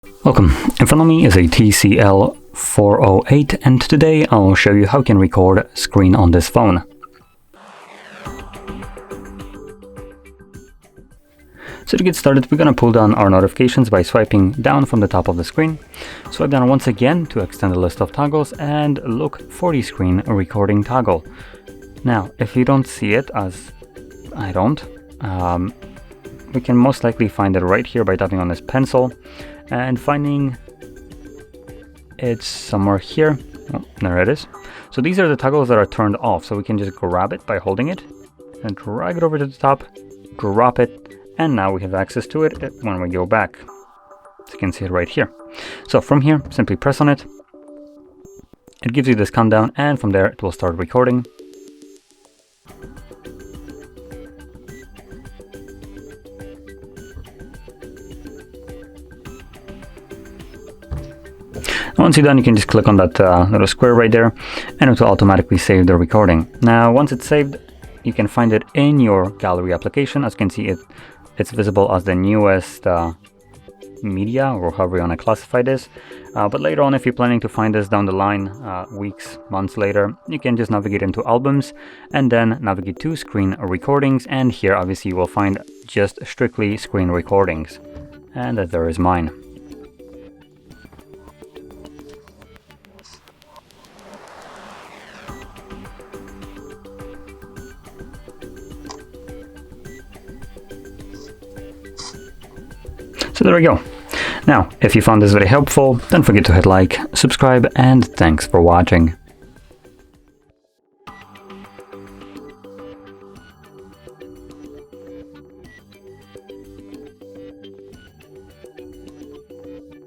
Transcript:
Welcome. In front of me is a TCL 408 and today I'll show you how you can record screen on this phone. So to get started, we're going to pull down our notifications by swiping down from the top of the screen. Swipe down once again to extend the list of toggles and look for the screen recording toggle. Now, if you don't see it, as I don't, we can most likely find it right here by tapping on this pencil and finding it's somewhere here. Oh, there it is. So these are the toggles that are turned off, so we can just grab it by holding it and drag it over to the top, drop it, and now we have access to it when we go back. So you can see it right here. So from here, simply press on it. It gives you this countdown, and from there it will start recording. Once you're done, you can just click on that little square right there and it will automatically save the recording. Now, once it's saved, you can find it in your gallery application. As you can see, it's visible as the newest media, or however you want to classify this. But later on, if you're planning to find this down the line, weeks, months later, you can just navigate into albums and then navigate to screen recordings. And here, obviously, you will find just strictly screen recordings. And there is mine. So there we go. Now, if you found this very helpful, don't forget to hit like, subscribe, and thanks for watching.